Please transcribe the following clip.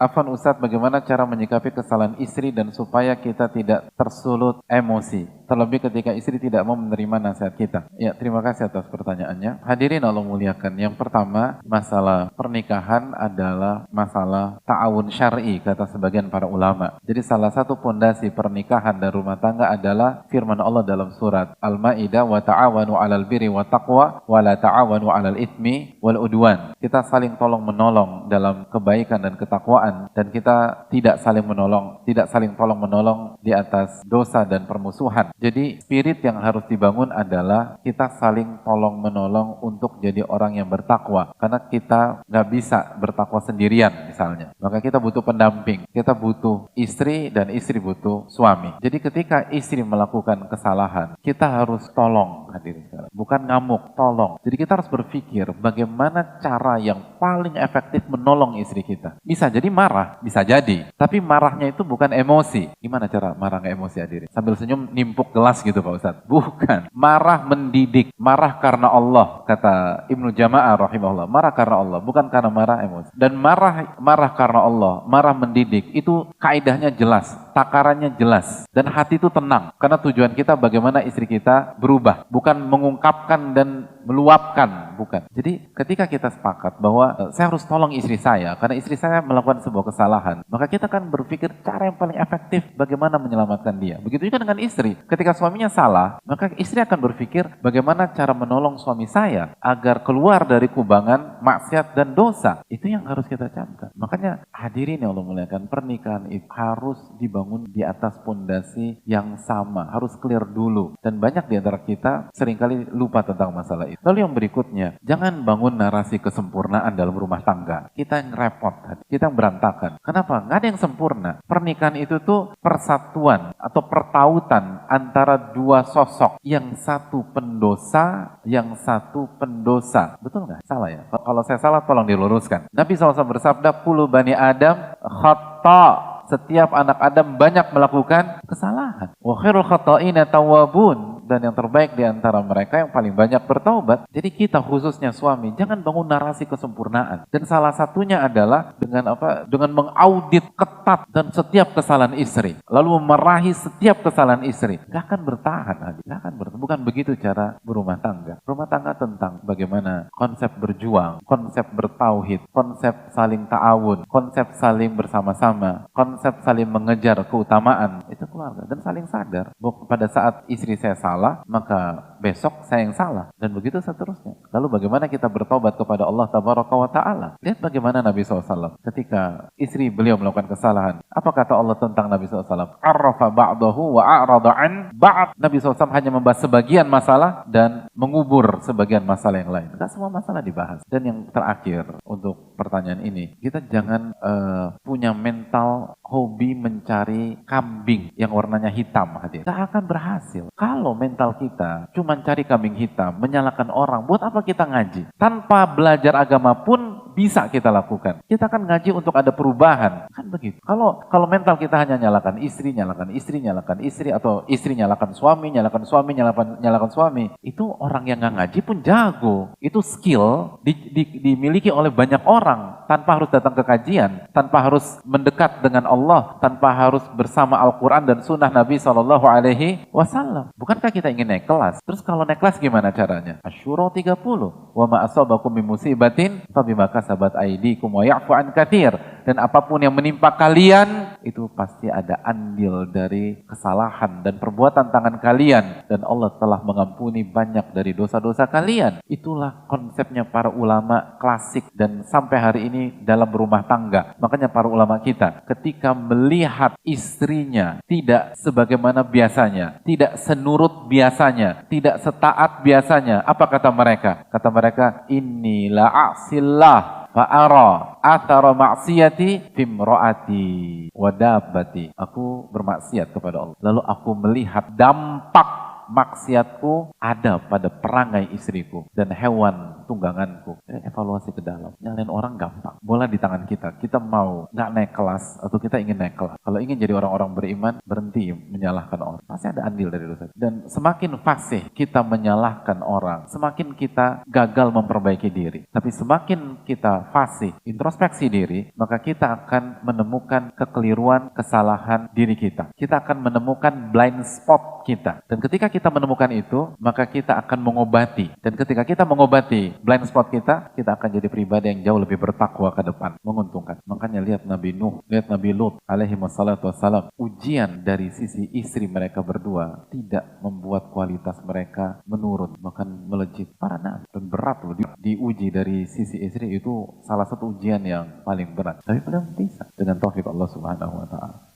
Afwan Ustadz, bagaimana cara menyikapi kesalahan istri dan supaya kita tidak tersulut emosi, terlebih ketika istri tidak mau menerima nasihat kita? Ya, terima kasih atas pertanyaannya. Hadirin Allah muliakan. Yang pertama, masalah pernikahan adalah masalah ta'awun syar'i, kata sebagian para ulama. Jadi salah satu pondasi pernikahan dan rumah tangga adalah firman Allah dalam surat Al-Maidah, wa ta'awanu 'alal birri wa taqwa wa la ta'awanu 'alal itsmi wal udwan. Kita saling tolong menolong dalam kebaikan dan ketakwaan, dan kita tidak saling tolong menolong di atas dosa dan permusuhan. Jadi spirit yang harus dibangun adalah kita saling tolong menolong untuk jadi orang yang bertakwa, karena kita nggak bisa bertakwa sendirian misalnya, maka kita butuh pendamping, kita butuh istri dan istri butuh suami. Jadi ketika istri melakukan kesalahan, kita harus tolong, hadirin sekalian, bukan ngamuk, tolong. Jadi kita harus berpikir bagaimana cara yang paling efektif menolong istri kita. Bisa jadi marah, bisa jadi. Tapi marahnya itu bukan emosi. Gimana cara marah nggak emosi, hadirin? Sambil senyum nimpuk gelas gitu Pak Ustadz? Bukan. Marah mendidik. Marah karena Allah, kata Ibnu Jama'ah rahimahullah. Marah karena Allah, bukan karena marah emosi. Dan marah karena Allah, marah mendidik, itu kaidahnya jelas, takarannya jelas. Dan hati itu tenang. Karena tujuan kita bagaimana istri kita berubah. Bukan mengungkapkan dan meluapkan, bukan. Jadi ketika kita sepakat bahwa saya harus tolong istri saya karena istri saya melakukan sebuah kesalahan, maka kita akan berpikir cara yang paling efektif bagaimana menyelamatkan dia. Begitu juga dengan istri. Ketika suaminya salah, maka istri akan berpikir bagaimana cara menolong suami saya agar keluar dari kubangan maksiat dan dosa. Itu yang harus kita camkan. Makanya hadirin yang Allah muliakan, pernikahan itu harus dibangun di atas pondasi yang sama, harus clear dulu. Dan banyak di antara kita seringkali lupa tentang masalah itu. Lalu yang berikutnya, jangan bangun narasi kesempurnaan dalam rumah tangga. Kita yang repot, kita yang berantakan. Kenapa? Nggak ada yang sempurna. Pernikahan itu tuh persatuan atau pertautan antara dua sosok. Yang satu pendosa, yang satu pendosa. Betul nggak? Salah ya? Kalau saya salah tolong diluruskan. Nabi SAW bersabda, "Kullu bani Adam khata." Setiap anak Adam banyak melakukan kesalahan. Wa khairul khata'ina tawwabun. Dan yang terbaik di antara mereka yang paling banyak bertaubat. Jadi kita khususnya suami, jangan bangun narasi kesempurnaan. Dan salah satunya adalah dengan apa? Dengan mengaudit ketat dan setiap kesalahan istri. Lalu memarahi setiap kesalahan istri. Gak akan bertahan, gak akan bertahan. Bukan begitu cara berumah tangga. Rumah tangga tentang bagaimana konsep berjuang, konsep bertauhid, konsep saling ta'awun, konsep saling bersama-sama, konsep saling mengejar keutamaan. Itu keluarga. Dan saling sadar bahwa pada saat istri saya salah, maka besok saya yang salah. Dan begitu seterusnya. Lalu bagaimana kita bertobat kepada Allah Tabaraka wa Ta'ala. Lihat bagaimana Nabi SAW ketika istri beliau melakukan kesalahan. Apa kata Allah tentang Nabi SAW? Arrafa ba'dahu wa a'rada an ba'd. Nabi SAW hanya membahas sebagian masalah dan mengubur sebagian masalah yang lain. Tidak semua masalah dibahas. Dan yang terakhir untuk pertanyaan ini, kita jangan punya mental hobi mencari kambing yang warnanya hitam, hadir. Tidak akan berhasil. Kalau mental kita cuma cari kambing hitam, menyalahkan orang, buat apa kita ngaji? Tanpa belajar agama pun bisa kita lakukan. Kita kan ngaji untuk ada perubahan, kan begitu. Kalau mental kita hanya nyalakan istri, atau istri nyalakan suami, nyalakan suami, itu orang yang nggak ngaji pun jago. Itu skill dimiliki oleh banyak orang tanpa harus datang ke kajian, tanpa harus mendekat dengan Allah, tanpa harus bersama Al-Quran dan Sunnah Nabi SAW. Bukankah kita ingin naik kelas? Terus kalau naik kelas gimana caranya? Asyura 30. Wa ma asabakum min musibatin fabima kasabat aydikum wa ya'fu an katsir. Dan apapun yang menimpa kalian, itu pasti ada andil dari kesalahan dan perbuatan tangan kalian. Dan Allah telah mengampuni banyak dari dosa-dosa kalian. Itulah konsepnya para ulama klasik dan sampai hari ini dalam berumah tangga. Makanya para ulama kita ketika melihat istrinya tidak sebagaimana biasanya, tidak senurut biasanya, tidak setaat biasanya, apa kata mereka? Kata mereka, inni la'asillah fa'ara athara maksiyati fimro'ati wadabati. Aku bermaksiat kepada Allah. Lalu aku melihat dampak maksiatku ada pada perangai istriku dan hewan tungganganku. Evaluasi ke dalam. Nyalain orang gampang. Bola di tangan kita. Kita mau nggak naik kelas atau kita ingin naik kelas. Kalau ingin jadi orang-orang beriman, berhenti menyalahkan orang. Pasti ada andil dari dosa. Dan semakin fasih kita menyalahkan orang, semakin kita gagal memperbaiki diri. Tapi semakin kita fasih, introspeksi diri, maka kita akan menemukan kekeliruan, kesalahan diri kita. Kita akan menemukan blind spot kita. Dan ketika kita menemukan itu, maka kita akan mengobati. Dan ketika kita mengobati blind spot kita akan jadi pribadi yang jauh lebih bertakwa ke depan, menguntungkan. Makanya lihat Nabi Nuh, lihat Nabi Lut alaihi wassalatu wassalam. Ujian dari sisi istri mereka berdua tidak membuat kualitas mereka menurun, bahkan melejit. Para nabi dan berat loh diuji dari sisi istri, itu salah satu ujian yang paling berat. Tapi belum bisa dengan taufik Allah Subhanahu wa taala.